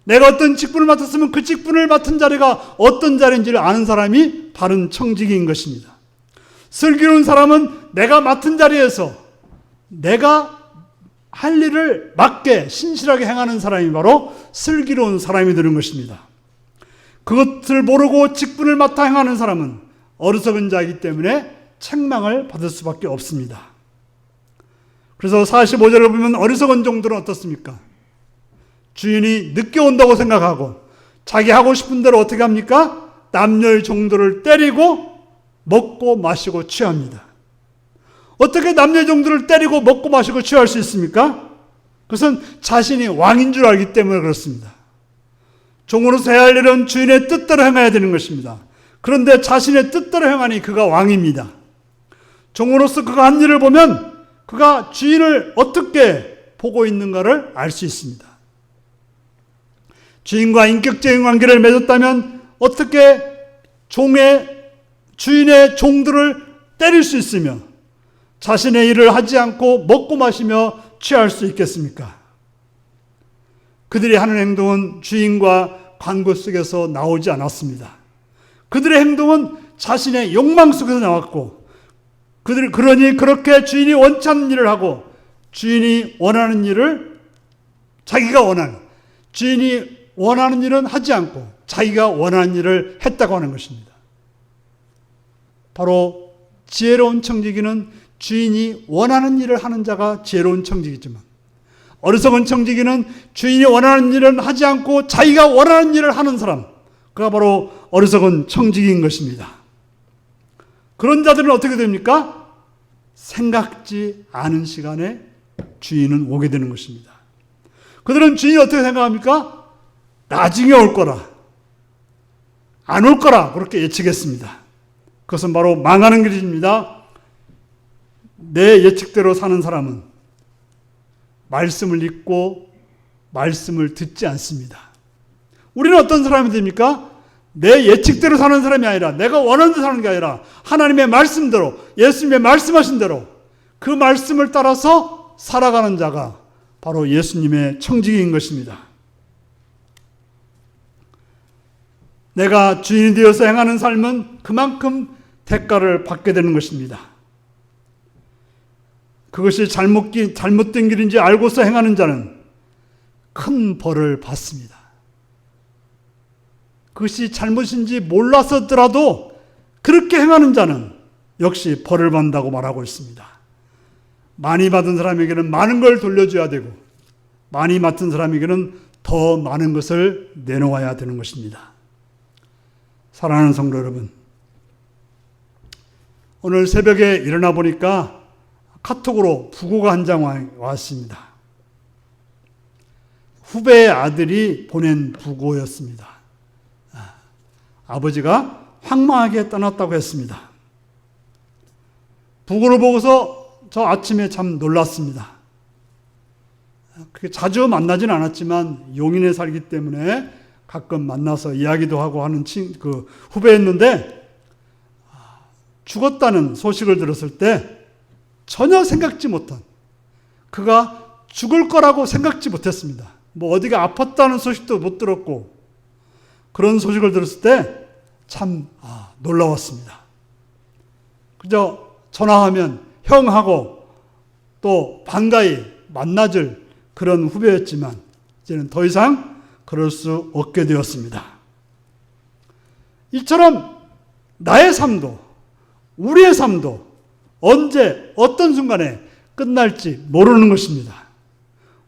내가 어떤 직분을 맡았으면 그 직분을 맡은 자리가 어떤 자리인지를 아는 사람이 바른 청직인 것입니다. 슬기로운 사람은 내가 맡은 자리에서 내가 할 일을 맞게 신실하게 행하는 사람이 바로 슬기로운 사람이 되는 것입니다. 그것을 모르고 직분을 맡아 행하는 사람은 어리석은 자이기 때문에 책망을 받을 수밖에 없습니다. 그래서 45절을 보면 어리석은 종들은 어떻습니까? 주인이 늦게 온다고 생각하고 자기 하고 싶은 대로 어떻게 합니까? 남녀의 종들을 때리고 먹고 마시고 취합니다. 어떻게 남녀의 종들을 때리고 먹고 마시고 취할 수 있습니까? 그것은 자신이 왕인 줄 알기 때문에 그렇습니다. 종으로서 해야 할 일은 주인의 뜻대로 행해야 되는 것입니다. 그런데 자신의 뜻대로 행하니 그가 왕입니다. 종으로서 그가 한 일을 보면 그가 주인을 어떻게 보고 있는가를 알 수 있습니다. 주인과 인격적인 관계를 맺었다면 어떻게 주인의 종들을 때릴 수 있으며 자신의 일을 하지 않고 먹고 마시며 취할 수 있겠습니까? 그들이 하는 행동은 주인과 관계 속에서 나오지 않았습니다. 그들의 행동은 자신의 욕망 속에서 나왔고, 그러니 그렇게 주인이 원치 않는 일을 하고 주인이 원하는 일을 주인이 원하는 일은 하지 않고 자기가 원하는 일을 했다고 하는 것입니다. 바로 지혜로운 청지기는 주인이 원하는 일을 하는 자가 지혜로운 청지기지만, 어리석은 청지기는 주인이 원하는 일은 하지 않고 자기가 원하는 일을 하는 사람, 그가 바로 어리석은 청지기인 것입니다. 그런 자들은 어떻게 됩니까? 생각지 않은 시간에 주인은 오게 되는 것입니다. 그들은 주인이 어떻게 생각합니까? 나중에 올 거라, 안 올 거라 그렇게 예측했습니다. 그것은 바로 망하는 길입니다. 내 예측대로 사는 사람은 말씀을 읽고 말씀을 듣지 않습니다. 우리는 어떤 사람이 됩니까? 내 예측대로 사는 사람이 아니라, 내가 원하는 대로 사는 게 아니라 하나님의 말씀대로, 예수님의 말씀하신 대로 그 말씀을 따라서 살아가는 자가 바로 예수님의 청지기인 것입니다. 내가 주인이 되어서 행하는 삶은 그만큼 대가를 받게 되는 것입니다. 그것이 잘못된 길인지 알고서 행하는 자는 큰 벌을 받습니다. 그것이 잘못인지 몰랐었더라도 그렇게 행하는 자는 역시 벌을 받는다고 말하고 있습니다. 많이 받은 사람에게는 많은 걸 돌려줘야 되고, 많이 맡은 사람에게는 더 많은 것을 내놓아야 되는 것입니다. 사랑하는 성도 여러분, 오늘 새벽에 일어나 보니까 카톡으로 부고가 한 장 왔습니다. 후배의 아들이 보낸 부고였습니다. 아버지가 황망하게 떠났다고 했습니다. 부고를 보고서 저 아침에 참 놀랐습니다. 그렇게 자주 만나지는 않았지만 용인에 살기 때문에 가끔 만나서 이야기도 하고 하는 그 후배였는데, 죽었다는 소식을 들었을 때 전혀 생각지 못한, 그가 죽을 거라고 생각지 못했습니다. 어디가 아팠다는 소식도 못 들었고, 그런 소식을 들었을 때 참 놀라웠습니다. 그저 전화하면 형하고 또 반가이 만나줄 그런 후배였지만 이제는 더 이상 그럴 수 없게 되었습니다. 이처럼 나의 삶도, 우리의 삶도 언제 어떤 순간에 끝날지 모르는 것입니다.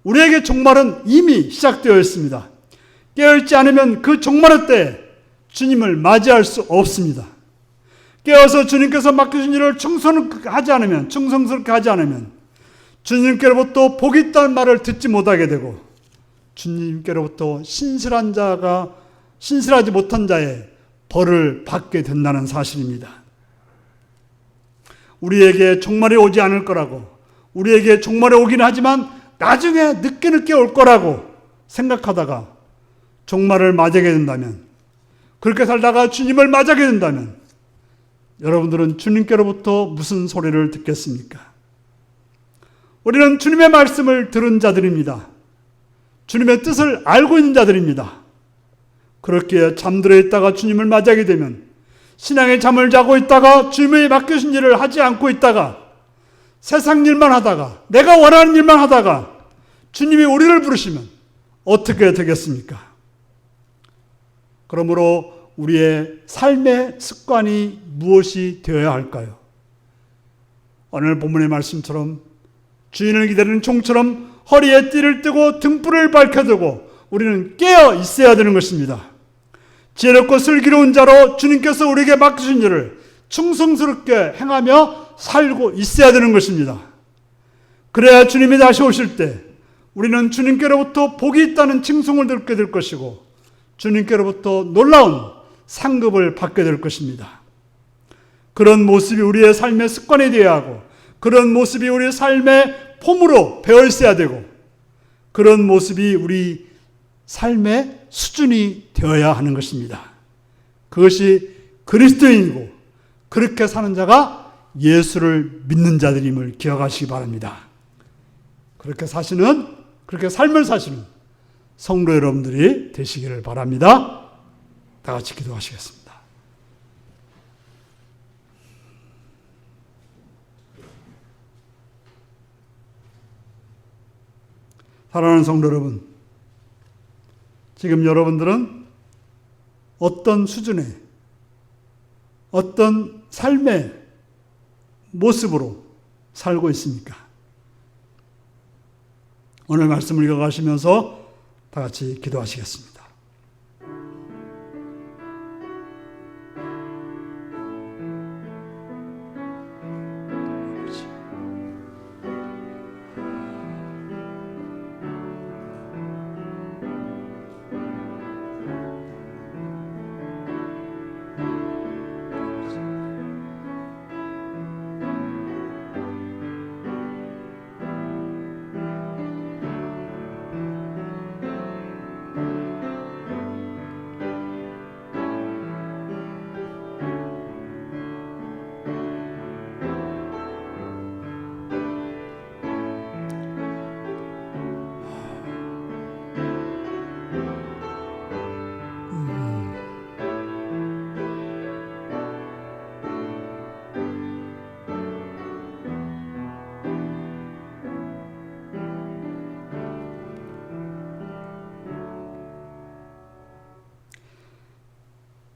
우리에게 종말은 이미 시작되어 있습니다. 깨어있지 않으면 그 종말의 때에 주님을 맞이할 수 없습니다. 깨어서 주님께서 맡겨주신 일을 충성스럽게 하지 않으면 주님께로부터 복이 있다는 말을 듣지 못하게 되고, 주님께로부터 신실하지 못한 자의 벌을 받게 된다는 사실입니다. 우리에게 종말이 오지 않을 거라고, 우리에게 종말이 오긴 하지만 나중에 늦게 올 거라고 생각하다가 종말을 맞이하게 된다면, 그렇게 살다가 주님을 맞이하게 된다면 여러분들은 주님께로부터 무슨 소리를 듣겠습니까? 우리는 주님의 말씀을 들은 자들입니다. 주님의 뜻을 알고 있는 자들입니다. 그렇게 잠들어 있다가 주님을 맞이하게 되면, 신앙의 잠을 자고 있다가 주님이 맡겨주신 일을 하지 않고 있다가 세상 일만 하다가 내가 원하는 일만 하다가 주님이 우리를 부르시면 어떻게 되겠습니까? 그러므로 우리의 삶의 습관이 무엇이 되어야 할까요? 오늘 본문의 말씀처럼 주인을 기다리는 종처럼 허리에 띠를 띠고 등불을 밝혀두고 우리는 깨어 있어야 되는 것입니다. 지혜롭고 슬기로운 자로 주님께서 우리에게 맡기신 일을 충성스럽게 행하며 살고 있어야 되는 것입니다. 그래야 주님이 다시 오실 때 우리는 주님께로부터 복이 있다는 칭송을 듣게 될 것이고, 주님께로부터 놀라운 상급을 받게 될 것입니다. 그런 모습이 우리의 삶의 습관이 되어야 하고, 그런 모습이 우리의 삶의 폼으로 배어 있어야 되고, 그런 모습이 우리 삶의 수준이 되어야 하는 것입니다. 그것이 그리스도인이고 그렇게 사는 자가 예수를 믿는 자들임을 기억하시기 바랍니다. 그렇게 삶을 사시는 성도 여러분들이 되시기를 바랍니다. 다 같이 기도하시겠습니다. 사랑하는 성도 여러분, 지금 여러분들은 어떤 수준의, 어떤 삶의 모습으로 살고 있습니까? 오늘 말씀을 읽어가시면서 다 같이 기도하시겠습니다.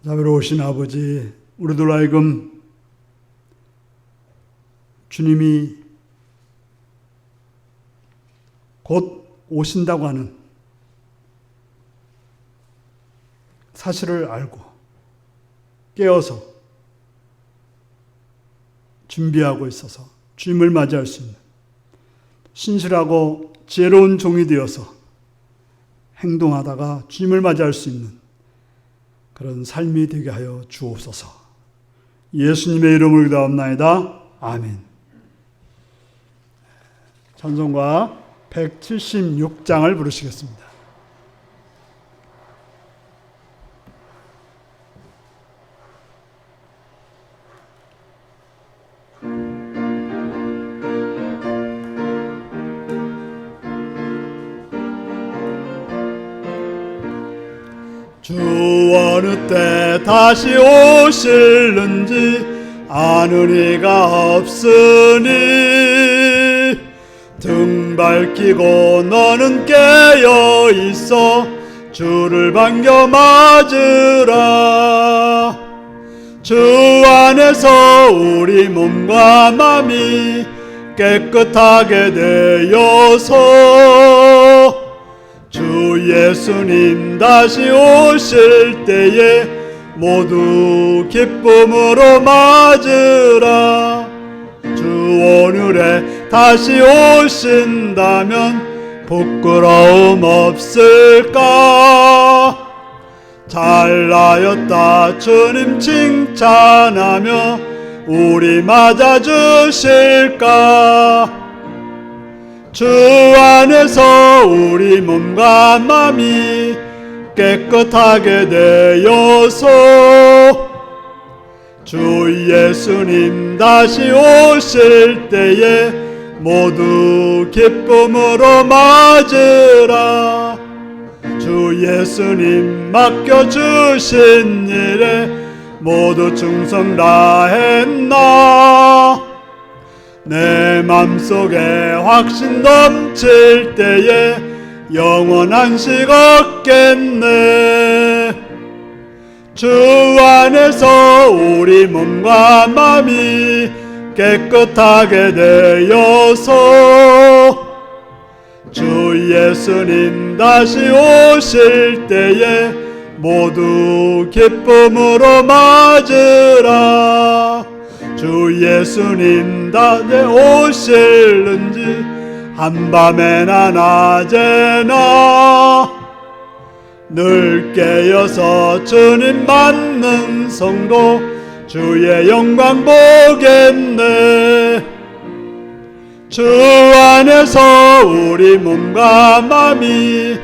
자비로우신 아버지, 우리들 하여금 주님이 곧 오신다고 하는 사실을 알고 깨어서 준비하고 있어서 주님을 맞이할 수 있는 신실하고 지혜로운 종이 되어서 행동하다가 주님을 맞이할 수 있는 그런 삶이 되게 하여 주옵소서. 예수님의 이름으로 기도합나이다. 아멘. 찬송가 176장을 부르시겠습니다. 주 어느 때 다시 오실는지 아는 이가 없으니 등 밝히고 너는 깨어 있어 주를 반겨 맞으라. 주 안에서 우리 몸과 마음이 깨끗하게 되어서 주 예수님 다시 오실 때에 모두 기쁨으로 맞으라. 주 오늘에 다시 오신다면 부끄러움 없을까? 잘나였다 주님 칭찬하며 우리 맞아주실까? 주 안에서 우리 몸과 마음이 깨끗하게 되어서 주 예수님 다시 오실 때에 모두 기쁨으로 맞으라. 주 예수님 맡겨주신 일에 모두 충성 다했나? 내 맘속에 확신 넘칠 때에 영원한 식 얻겠네. 주 안에서 우리 몸과 마음이 깨끗하게 되어서 주 예수님 다시 오실 때에 모두 기쁨으로 맞으라. 주 예수님 다시 오실는지 한밤에나 낮에나 늘 깨어서 주님 맞는 성도 주의 영광 보겠네. 주 안에서 우리 몸과 마음이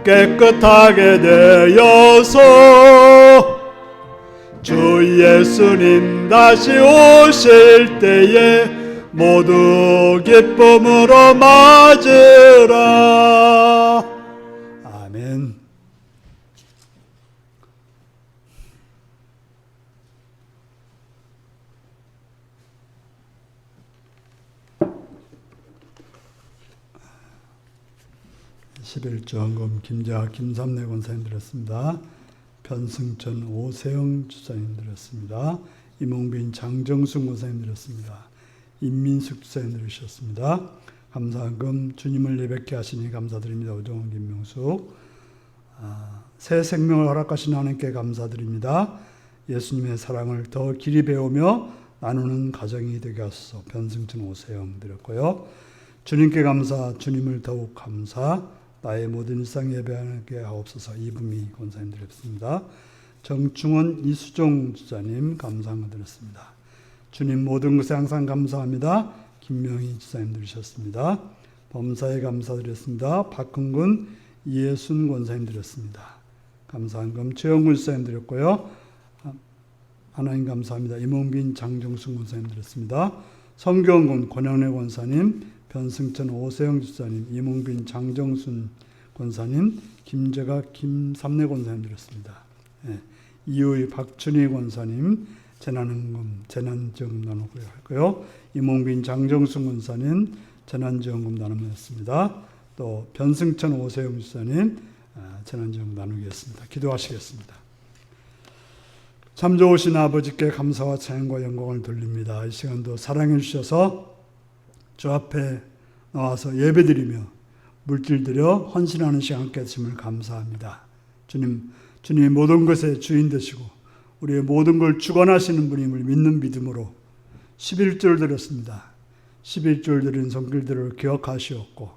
깨끗하게 되어서 주 예수님 다시 오실 때에 모두 기쁨으로 맞으라. 아멘. (11조헌금) 김재학 김삼래 권사님 드렸습니다. 변승천 오세영 주사님 드렸습니다. 이몽빈 장정순 권사님 드렸습니다. 임민숙 주사님 들으셨습니다. 감사헌금 주님을 예배케 하시니 감사드립니다. 오정원 김명숙. 새 생명을 허락하신 하나님께 감사드립니다. 예수님의 사랑을 더 길이 배우며 나누는 가정이 되게 하소서. 변승천 오세영 드렸고요. 주님께 감사, 주님을 더욱 감사, 나의 모든 일상 예배하게 하옵소서. 이부미 권사님 드렸습니다. 정충원 이수종 주자님 감사함을 드렸습니다. 주님 모든 것에 항상 감사합니다. 김명희 주사님 드리셨습니다. 범사에 감사드렸습니다. 박흥근 이예순 권사님 드렸습니다. 감사한금 최영근 주사님 드렸고요. 하나님 감사합니다. 이몽빈 장정순 권사님 드렸습니다. 성경군 권영래 권사님, 변승천 오세영 주사님, 이몽빈 장정순 권사님, 김재각 김삼래 권사님 드렸습니다. 이우희 박춘희 권사님 재난지원금 나누고요 했고요. 이몽빈 장정순 권사님 재난지원금 나누었습니다. 또 변승천 오세영 주사님 재난지원금 나누겠습니다. 기도하시겠습니다. 참 좋으신 아버지께 감사와 찬양과 영광을 돌립니다. 이 시간도 사랑해 주셔서 주 앞에 나와서 예배드리며 물질드려 헌신하는 시간 함께 하심을 감사합니다. 주님이 모든 것의 주인 되시고 우리의 모든 걸 주관하시는 분임을 믿는 믿음으로 11조를 드렸습니다. 11조를 드린 손길들을 기억하시었고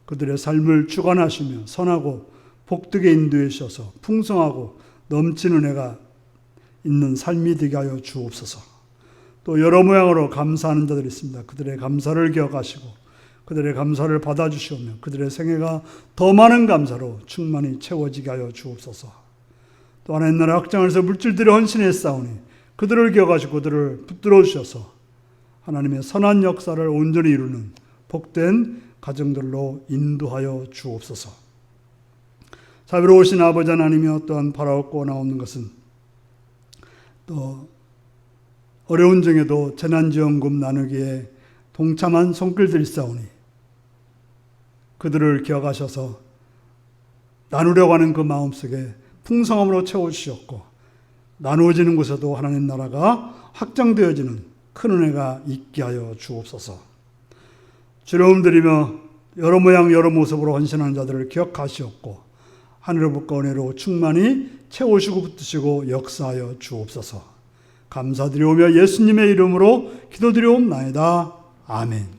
그들의 삶을 주관하시며 선하고 복되게 인도해 주셔서 풍성하고 넘치는 은혜가 있는 삶이 되게 하여 주옵소서. 또 여러 모양으로 감사하는 자들이 있습니다. 그들의 감사를 기억하시고 그들의 감사를 받아주시오며 그들의 생애가 더 많은 감사로 충만히 채워지게 하여 주옵소서. 또 하나님 나라 확장에서 물질들을 헌신했사오니 그들을 기억하시고 그들을 붙들어 주셔서 하나님의 선한 역사를 온전히 이루는 복된 가정들로 인도하여 주옵소서. 자비로우신 아버지 하나님이 또한 바라옵고 원하옵는 것은 또 어려운 중에도 재난지원금 나누기에 동참한 손길들이 있사오니 그들을 기억하셔서 나누려고 하는 그 마음속에 풍성함으로 채워주셨고 나누어지는 곳에도 하나님 나라가 확장되어지는 큰 은혜가 있게 하여 주옵소서. 주름 드리며 여러 모양 여러 모습으로 헌신하는 자들을 기억하시었고 하늘로부터 은혜로 충만히 채우시고 붙드시고 역사하여 주옵소서. 감사드리오며 예수님의 이름으로 기도드리옵나이다. 아멘.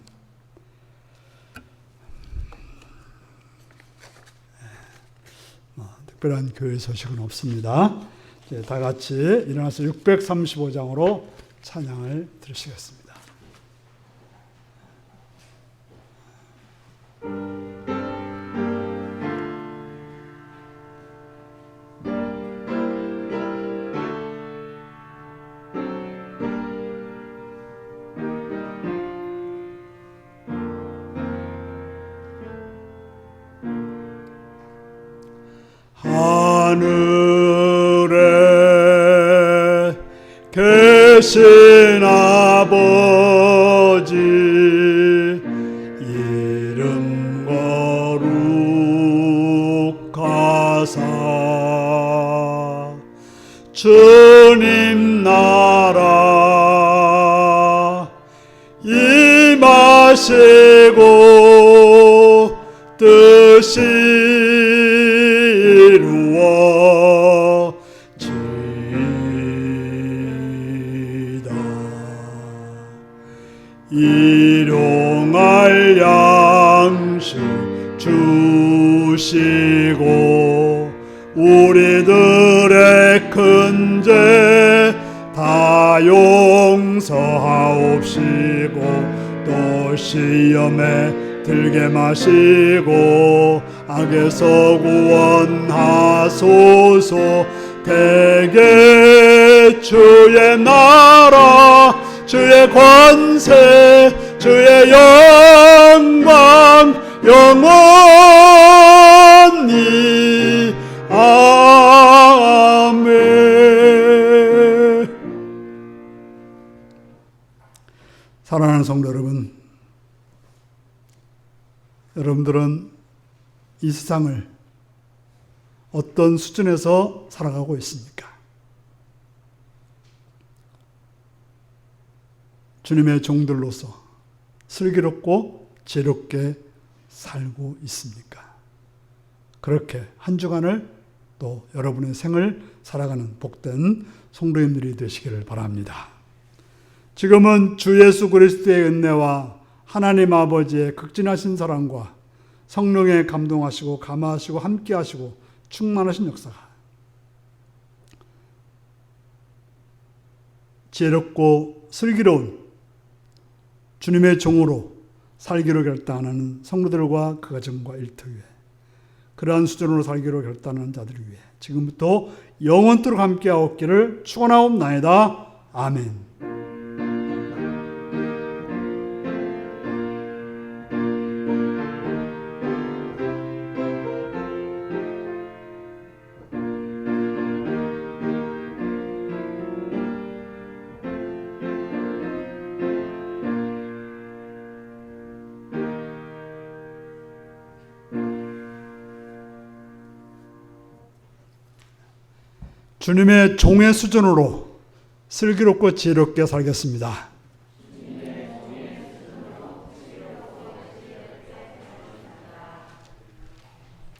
특별한 교회 소식은 없습니다. 이제 다 같이 일어나서 635장으로 찬양을 들으시겠습니다. 하늘에 계신 아버지 이름 거룩하사 주님 나라 임하시고 뜻이 이루어지다. 일용할 양식 주시고 우리들의 큰 죄 다 다 용서하옵시고 또 시험에 들게 마시고 악에서 구원하소서. 대개 주의 나라 주의 권세 주의 영광 영원히 아멘. 사랑하는 성도 여러분, 여러분들은 이 세상을 어떤 수준에서 살아가고 있습니까? 주님의 종들로서 슬기롭고 지혜롭게 살고 있습니까? 그렇게 한 주간을 또 여러분의 생을 살아가는 복된 성도님들이 되시기를 바랍니다. 지금은 주 예수 그리스도의 은혜와 하나님 아버지의 극진하신 사랑과 성령에 감동하시고 감화하시고 함께하시고 충만하신 역사가 지혜롭고 슬기로운 주님의 종으로 살기로 결단하는 성도들과 그 가정과 일터 위에 그러한 수준으로 살기로 결단하는 자들을 위해 지금부터 영원토록 함께하옵기를 축원하옵나이다. 아멘. 주님의 종의 수준으로 슬기롭고 지혜롭게 살겠습니다.